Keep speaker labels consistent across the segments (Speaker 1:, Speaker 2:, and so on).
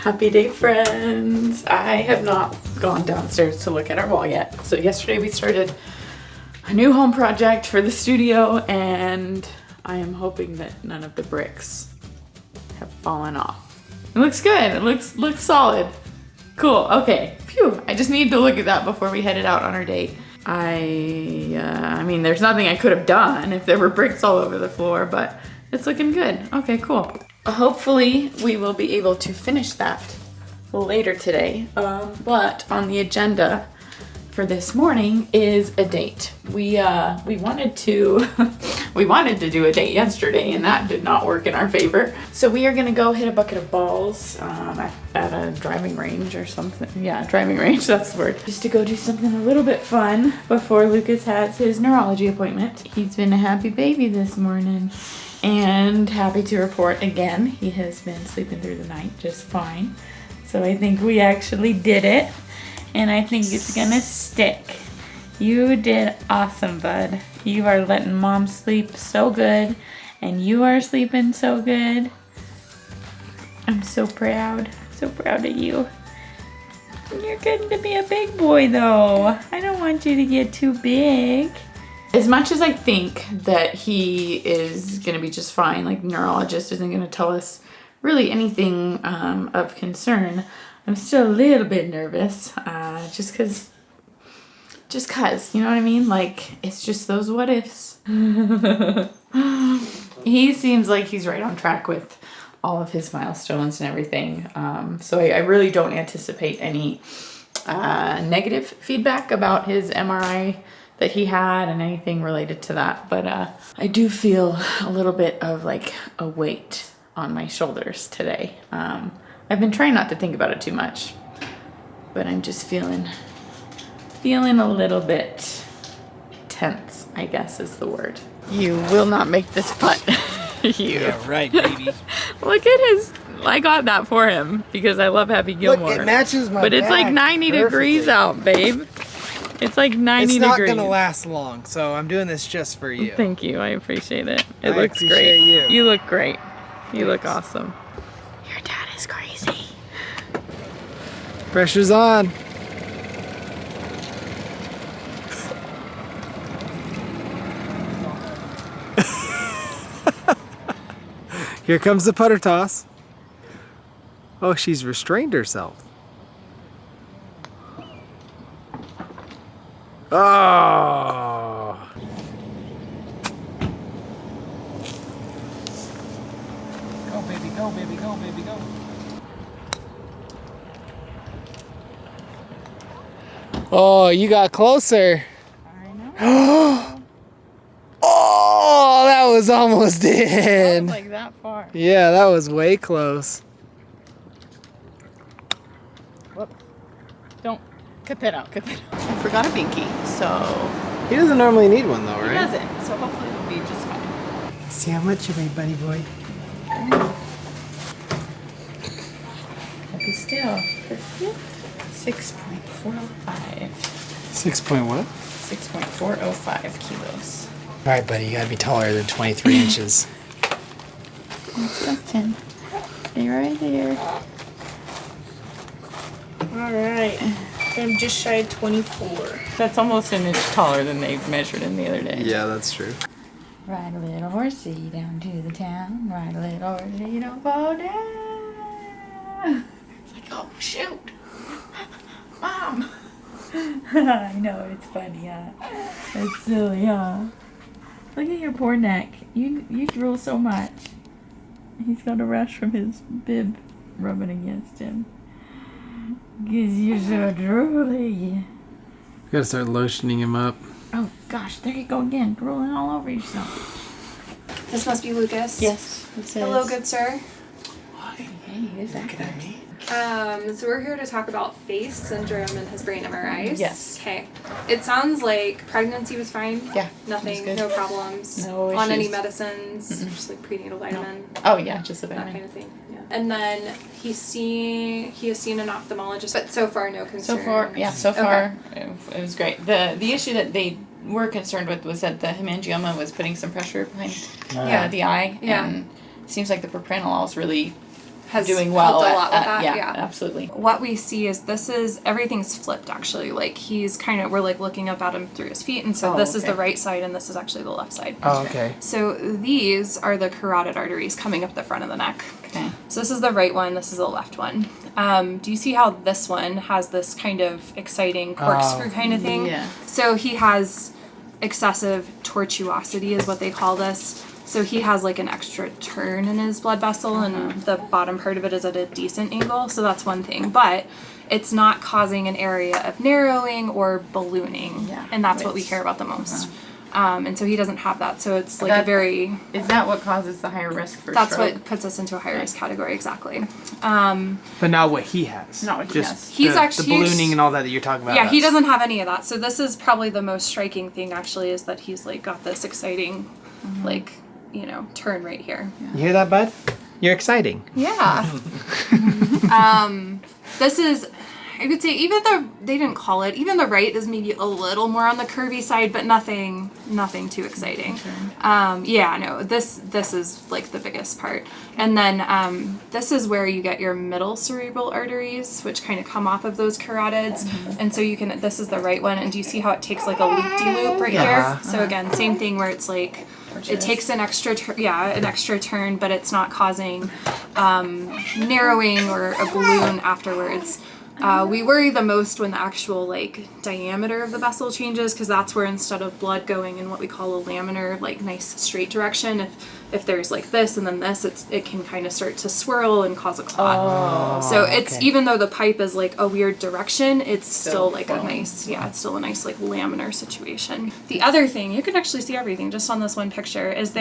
Speaker 1: Happy day, friends. I have not gone downstairs to look at our wall yet. So yesterday we started a new home project for the studio and I am hoping that none of the bricks have fallen off. It looks good. It looks solid. Cool. Okay. Phew. I just need to look at that before we headed out on our date. I mean, there's nothing I could have done if there were bricks all over the floor, but it's looking good. Okay, cool. Hopefully we will be able to finish that later today. But on the agenda for this morning is a date. We wanted to do a date yesterday and that did not work in our favor. So we are gonna go hit a bucket of balls at a driving range or something. Yeah, driving range, that's the word. Just to go do something a little bit fun before Lucas has his neurology appointment. He's been a happy baby this morning. And happy to report again, he has been sleeping through the night just fine. So I think we actually did it. And I think it's gonna stick. You did awesome, bud. You are letting mom sleep so good. And you are sleeping so good. I'm so proud. So proud of you. You're getting to be a big boy though. I don't want you to get too big. As much as I think that he is gonna be just fine, like the neurologist isn't gonna tell us really anything of concern, I'm still a little bit nervous, just cause, you know what I mean? Like, it's just those what ifs. He seems like he's right on track with all of his milestones and everything. So I really don't anticipate any negative feedback about his MRI that he had and anything related to that. But I do feel a little bit of like a weight on my shoulders today. I've been trying not to think about it too much, but I'm just feeling a little bit tense, I guess is the word. You will not make this putt. You.
Speaker 2: Yeah, right, baby.
Speaker 1: Look at his, I got that for him because I love Happy Gilmore.
Speaker 2: Look, it matches my
Speaker 1: But it's like 90 degrees out, babe. It's like 90 degrees.
Speaker 2: It's not gonna last long, so I'm doing this just for you.
Speaker 1: Thank you, I appreciate it. It
Speaker 2: I
Speaker 1: looks
Speaker 2: appreciate
Speaker 1: great.
Speaker 2: you.
Speaker 1: You look great. You look awesome. Your dad is crazy.
Speaker 2: Pressure's on. Here comes the putter toss. Oh, she's restrained herself. Oh. Go, baby, go, baby, go, baby, go. Oh, you got closer.
Speaker 1: I know.
Speaker 2: Oh, that was almost in.
Speaker 1: That was like that far.
Speaker 2: Yeah, that was way close.
Speaker 1: Whoops. Don't cut that out, cut that out. I forgot a binky, so.
Speaker 2: He doesn't normally need one though, right?
Speaker 1: He doesn't, so hopefully it'll be just fine.
Speaker 2: See how much you weigh, buddy boy.
Speaker 1: Happy still. 6.405.
Speaker 2: 6 point what?
Speaker 1: 6.405 kilos.
Speaker 2: All right, buddy, you gotta be taller than 23 inches.
Speaker 1: Stay right there.
Speaker 3: Alright, I'm just shy of 24.
Speaker 1: That's almost an inch taller than they measured in the other day.
Speaker 2: Yeah, that's true.
Speaker 1: Ride a little horsey down to the town. Ride a little horsey, don't fall down. It's like, oh shoot, Mom. I know, it's funny, huh? It's silly, huh? Look at your poor neck. You drool so much. He's got a rash from his bib rubbing against him. 'Cause you're so drooly.
Speaker 2: You gotta start lotioning him up.
Speaker 1: Oh gosh, there you go again, drooling all over yourself.
Speaker 3: This must be Lucas.
Speaker 1: Yes, it says.
Speaker 3: Hello, good sir.
Speaker 1: Hey, who's that?
Speaker 2: Looking at me.
Speaker 3: So we're here to talk about PHACE Syndrome and his brain MRIs.
Speaker 1: Yes.
Speaker 3: Okay. It sounds like pregnancy was fine.
Speaker 1: Yeah.
Speaker 3: Nothing,
Speaker 1: good.
Speaker 3: no problems.
Speaker 1: No
Speaker 3: on any
Speaker 1: issues.
Speaker 3: medicines. Just like prenatal vitamin.
Speaker 1: Oh yeah, just a
Speaker 3: That
Speaker 1: vitamin.
Speaker 3: kind of thing. Yeah. And then he has seen an ophthalmologist, but so far no concern.
Speaker 1: So far it was great. The issue that they were concerned with was that the hemangioma was putting some pressure behind the eye.
Speaker 3: Yeah.
Speaker 1: And it seems like the propranolol is really
Speaker 3: has
Speaker 1: doing well
Speaker 3: helped a lot with that.
Speaker 1: yeah, absolutely.
Speaker 3: What we see is everything's flipped actually. Like he's we're like looking up at him through his feet, and so this is the right side and this is actually the left side.
Speaker 2: Oh, okay.
Speaker 3: So these are the carotid arteries coming up the front of the neck.
Speaker 1: Okay.
Speaker 3: So this is the right one, this is the left one. Do you see how this one has this kind of exciting corkscrew kind of thing?
Speaker 1: Yeah.
Speaker 3: So he has excessive tortuosity is what they call this. So he has like an extra turn in his blood vessel and the bottom part of it is at a decent angle. So that's one thing. But it's not causing an area of narrowing or ballooning.
Speaker 1: Yeah.
Speaker 3: And that's what we care about the most. And so he doesn't have that. So it's like a very...
Speaker 1: Is that what causes the higher risk for
Speaker 3: That's
Speaker 1: stroke?
Speaker 3: what puts us into a high risk category, exactly.
Speaker 2: But not what he has.
Speaker 1: Not what he
Speaker 2: Just
Speaker 1: has.
Speaker 3: He's
Speaker 2: the
Speaker 3: actually-
Speaker 2: ballooning and all that you're talking about.
Speaker 3: Yeah, he doesn't have any of that. So this is probably the most striking thing actually is that he's like got this exciting like, you know, turn right here.
Speaker 2: You hear that, bud? You're exciting.
Speaker 3: Yeah. This is, I could say even they didn't call it, even the right is maybe a little more on the curvy side, but nothing too exciting. Yeah, no, this is like the biggest part. And then this is where you get your middle cerebral arteries, which kind of come off of those carotids. And so this is the right one. And do you see how it takes like a loop-de-loop right here? So again, same thing where it's like, it takes an extra turn, but it's not causing narrowing or a balloon afterwards. We worry the most when the actual like diameter of the vessel changes, because that's where instead of blood going in what we call a laminar, like nice straight direction, if there's like this and then this, it can kind of start to swirl and cause a clot. So it's even though the pipe is like a weird direction, it's still like a nice, it's still a nice like laminar situation. The other thing, you can actually see everything just on this one picture, is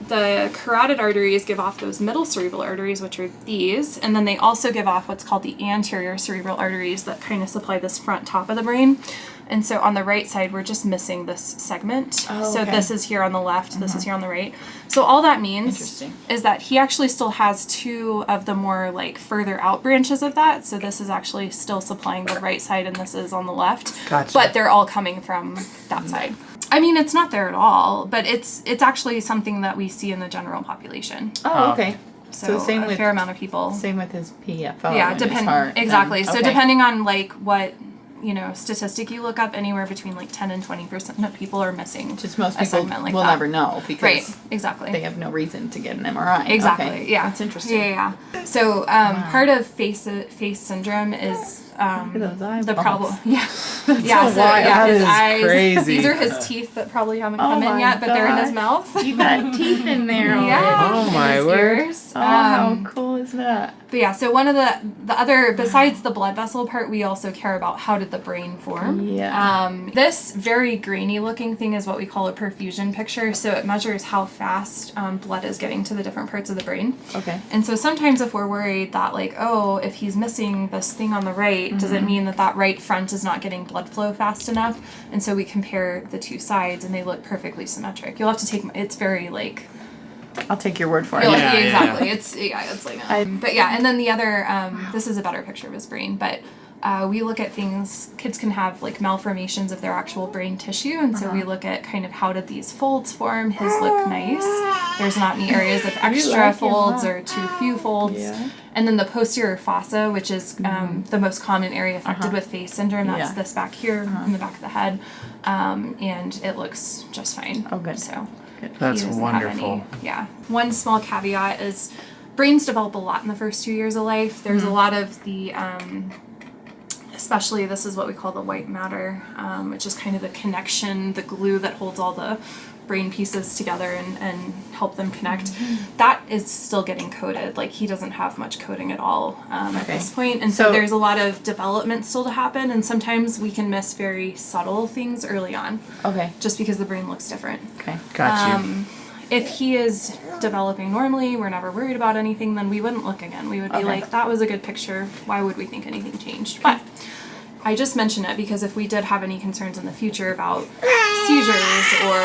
Speaker 3: the carotid arteries give off those middle cerebral arteries, which are these, and then they also give off what's called the anterior cerebral arteries that kind of supply this front top of the brain. And so on the right side, we're just missing this segment. So this is here on the left, this is here on the right. So all that means is that he actually still has two of the more like further out branches of that. So this is actually still supplying the right side and this is on the left.
Speaker 2: Gotcha.
Speaker 3: But they're all coming from that side. I mean, it's not there at all, but it's actually something that we see in the general population.
Speaker 1: Oh, okay.
Speaker 3: So
Speaker 1: same
Speaker 3: a
Speaker 1: with
Speaker 3: fair amount of people.
Speaker 1: Same with his PFO.
Speaker 3: Yeah,
Speaker 1: and his heart.
Speaker 3: exactly.
Speaker 1: And,
Speaker 3: So depending on like what, you know, statistic you look up, anywhere between like 10 and 20% of people are missing.
Speaker 1: Just most
Speaker 3: a
Speaker 1: people
Speaker 3: segment like
Speaker 1: will
Speaker 3: that.
Speaker 1: never know because
Speaker 3: Right, exactly.
Speaker 1: they have no reason to get an MRI.
Speaker 3: Exactly.
Speaker 1: Okay.
Speaker 3: Yeah.
Speaker 1: That's interesting.
Speaker 3: Yeah. So part of PHACE syndrome is
Speaker 1: Look at those eyeballs.
Speaker 3: the problem. Yeah.
Speaker 1: So
Speaker 3: his
Speaker 2: That
Speaker 3: eyes.
Speaker 2: is crazy.
Speaker 3: These are his teeth that probably haven't come in
Speaker 1: my
Speaker 3: yet, but they're in his
Speaker 1: God.
Speaker 3: mouth.
Speaker 1: You got teeth in there.
Speaker 3: Yeah.
Speaker 2: Oh,
Speaker 3: and
Speaker 2: my
Speaker 3: his
Speaker 2: word.
Speaker 3: ears.
Speaker 1: Oh, how cool is that?
Speaker 3: But yeah, so one of the other, besides the blood vessel part, we also care about how did the brain form.
Speaker 1: Yeah.
Speaker 3: This very grainy looking thing is what we call a perfusion picture. So it measures how fast blood is getting to the different parts of the brain.
Speaker 1: Okay.
Speaker 3: And so sometimes if we're worried that like, oh, if he's missing this thing on the right, does it mean that that right front is not getting blood flow fast enough? And so we compare the two sides and they look perfectly symmetric. You'll have to take, it's very like,
Speaker 1: I'll take your word for it.
Speaker 2: Yeah.
Speaker 3: exactly. It's like, but yeah, and then the other, this is a better picture of his brain, but we look at things, kids can have like malformations of their actual brain tissue, and so we look at kind of how did these folds form. His look nice. There's not any areas of extra folds or too few folds.
Speaker 1: Yeah.
Speaker 3: And then the posterior fossa, which is the most common area affected with PHACE syndrome, that's this back here in the back of the head, and it looks just fine.
Speaker 1: Oh, good.
Speaker 3: So.
Speaker 2: That's
Speaker 3: He doesn't have
Speaker 2: wonderful.
Speaker 3: yeah. One small caveat is brains develop a lot in the first 2 years of life. There's a lot of the, especially this is what we call the white matter, which is kind of the connection, the glue that holds all the brain pieces together and help them connect. That is still getting coded. Like he doesn't have much coding at all at this point. And so there's a lot of development still to happen. And sometimes we can miss very subtle things early on.
Speaker 1: Okay.
Speaker 3: Just because the brain looks different.
Speaker 1: Okay.
Speaker 2: Got you.
Speaker 3: If he is developing normally, we're never worried about anything, then we wouldn't look again. We would be like, that was a good picture. Why would we think anything changed? But I just mention it because if we did have any concerns in the future about seizures or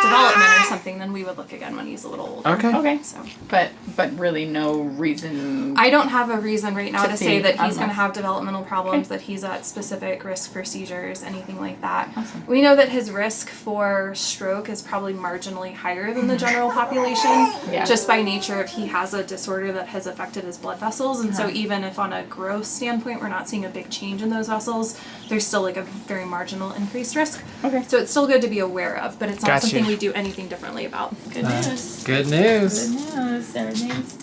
Speaker 3: development or something, then we would look again when he's a little older.
Speaker 1: Okay.
Speaker 3: So,
Speaker 1: But really no reason.
Speaker 3: I don't have a reason right now to say that he's
Speaker 1: unless-
Speaker 3: going to have developmental problems, that he's at specific risk for seizures, anything like that.
Speaker 1: Awesome.
Speaker 3: We know that his risk for stroke is probably marginally higher than the general population,
Speaker 1: Yeah.
Speaker 3: just by nature of he has a disorder that has affected his blood vessels, and so even if on a growth standpoint we're not seeing a big change in those vessels, there's still like a very marginal increased risk.
Speaker 1: Okay.
Speaker 3: So it's still good to be aware of, but it's not
Speaker 2: Gotcha.
Speaker 3: something we do anything differently about.
Speaker 1: Good news.
Speaker 2: Good news.
Speaker 1: Good news. Everything's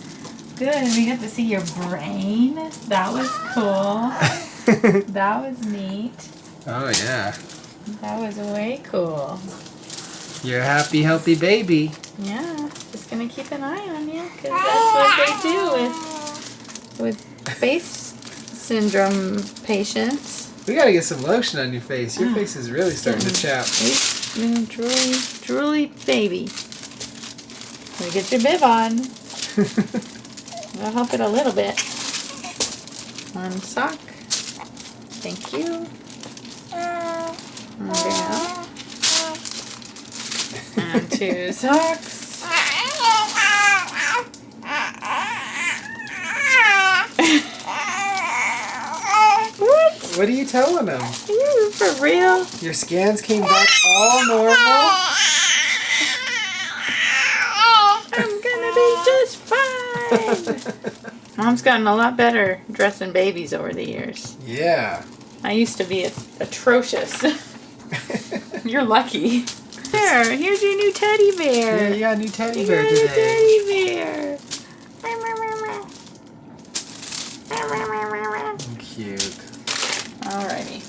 Speaker 1: good. And we got to see your brain. That was cool. That was neat.
Speaker 2: Oh yeah.
Speaker 1: That was way cool.
Speaker 2: You're a happy, healthy baby.
Speaker 1: Yeah. Just gonna keep an eye on you because that's what they do with PHACE Syndrome patients.
Speaker 2: We gotta get some lotion on your face. Your face is really starting to chap.
Speaker 1: Drooly baby. We get your bib on. That'll help it a little bit. One sock. Thank you. Okay. And 2 socks.
Speaker 2: What are you telling them?
Speaker 1: Are you for real?
Speaker 2: Your scans came back all normal?
Speaker 1: I'm gonna be just fine. Mom's gotten a lot better dressing babies over the years.
Speaker 2: Yeah.
Speaker 1: I used to be atrocious. You're lucky. There, here's your new teddy
Speaker 2: Yeah,
Speaker 1: bear.
Speaker 2: you got a new teddy
Speaker 1: You
Speaker 2: bear
Speaker 1: got a
Speaker 2: today.
Speaker 1: teddy bear.
Speaker 2: Cute.
Speaker 1: Alrighty.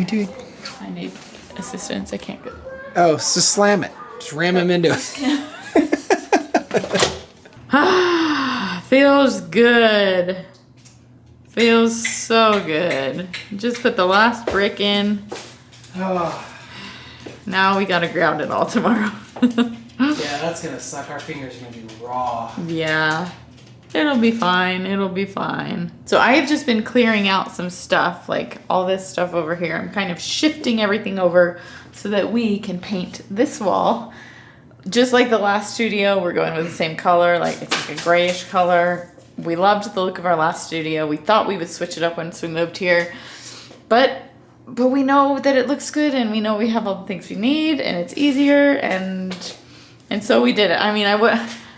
Speaker 2: Do.
Speaker 1: I need assistance. I can't go.
Speaker 2: Oh, just slam it. Just ram him into it.
Speaker 1: Feels good. Feels so good. Just put the last brick in.
Speaker 2: Oh,
Speaker 1: Now we gotta ground it all tomorrow.
Speaker 2: yeah, that's gonna suck. Our fingers are gonna be raw.
Speaker 1: Yeah. It'll be fine. It'll be fine. So I have just been clearing out some stuff, like all this stuff over here. I'm kind of shifting everything over so that we can paint this wall. Just like the last studio, we're going with the same color. Like it's like a grayish color. We loved the look of our last studio. We thought we would switch it up once we moved here. But we know that it looks good and we know we have all the things we need and it's easier and so we did it. I mean,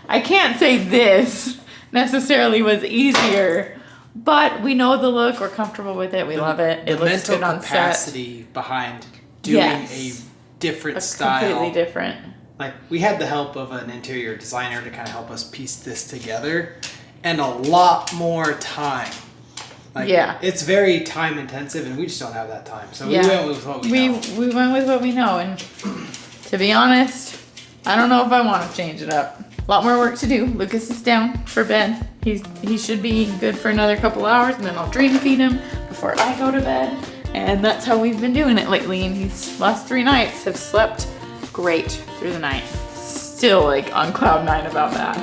Speaker 1: I can't say this necessarily was easier, but we know the look, we're comfortable with it, we love it. It looks good on set.
Speaker 2: The mental capacity behind doing
Speaker 1: Yes.
Speaker 2: a different
Speaker 1: A
Speaker 2: style.
Speaker 1: completely different.
Speaker 2: Like, we had the help of an interior designer to kind of help us piece this together, and a lot more time. Like,
Speaker 1: Yeah.
Speaker 2: It's very time intensive, and we just don't have that time. So
Speaker 1: Yeah.
Speaker 2: we went with what we know.
Speaker 1: We went with what we know, and to be honest, I don't know if I want to change it up. A lot more work to do. Lucas is down for bed. He should be good for another couple hours, and then I'll dream feed him before I go to bed. And that's how we've been doing it lately. And these last 3 nights have slept great through the night. Still like on cloud 9 about that.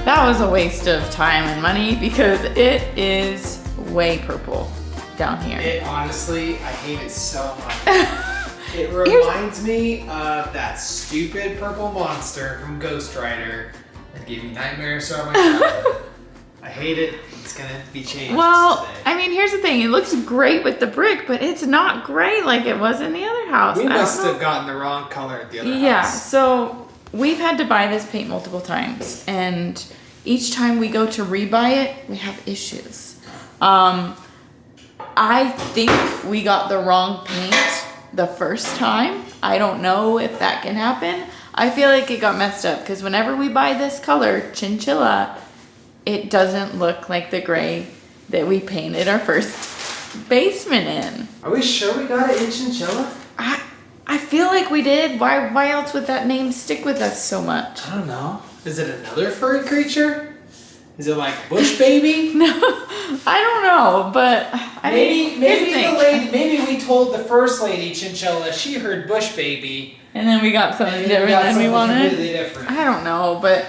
Speaker 1: That was a waste of time and money because it is way purple down here.
Speaker 2: It honestly, I hate it so much. It reminds me of that stupid purple monster from Ghost Rider that gave me nightmares throughout my childhood. I hate it. It's gonna be changed
Speaker 1: Well,
Speaker 2: today.
Speaker 1: I mean, here's the thing. It looks great with the brick, but it's not gray like it was in the other house.
Speaker 2: We
Speaker 1: I don't
Speaker 2: must
Speaker 1: know.
Speaker 2: have gotten the wrong color at the other
Speaker 1: Yeah,
Speaker 2: house.
Speaker 1: so we've had to buy this paint multiple times, and each time we go to rebuy it, we have issues. I think we got the wrong paint the first time. I don't know if that can happen. I feel like it got messed up because whenever we buy this color, chinchilla, it doesn't look like the gray that we painted our first basement in.
Speaker 2: Are we sure we got it in chinchilla?
Speaker 1: I feel like we did. Why else would that name stick with us so much?
Speaker 2: I don't know. Is it another furry creature? Is it like Bush Baby?
Speaker 1: No, I don't know, but
Speaker 2: maybe the lady. Maybe we told the first lady chinchilla. She heard Bush Baby,
Speaker 1: and then we got something different than we wanted. Completely different. I don't know, but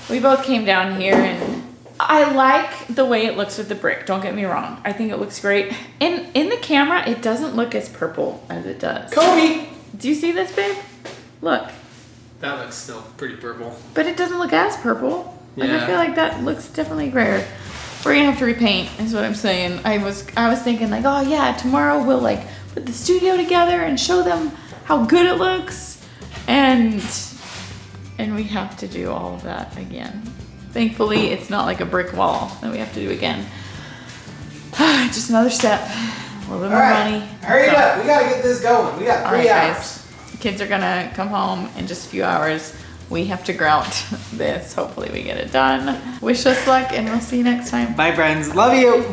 Speaker 1: we both came down here, and I like the way it looks with the brick. Don't get me wrong. I think it looks great. In the camera, it doesn't look as purple as it does.
Speaker 2: Kobe!
Speaker 1: Do you see this, babe? Look.
Speaker 2: That looks still pretty purple.
Speaker 1: But it doesn't look as purple.
Speaker 2: Yeah.
Speaker 1: Like, I feel like that looks definitely grayer. We're gonna have to repaint, is what I'm saying. I was thinking like, oh yeah, tomorrow we'll like put the studio together and show them how good it looks, and we have to do all of that again. Thankfully, it's not like a brick wall that we have to do again. Just another step. A little bit more money.
Speaker 2: Hurry it up. We gotta get this going. We got 3 hours.
Speaker 1: Guys. The kids are gonna come home in just a few hours. We have to grout this. Hopefully we get it done. Wish us luck, and we'll see you next time.
Speaker 2: Bye, friends. Love you.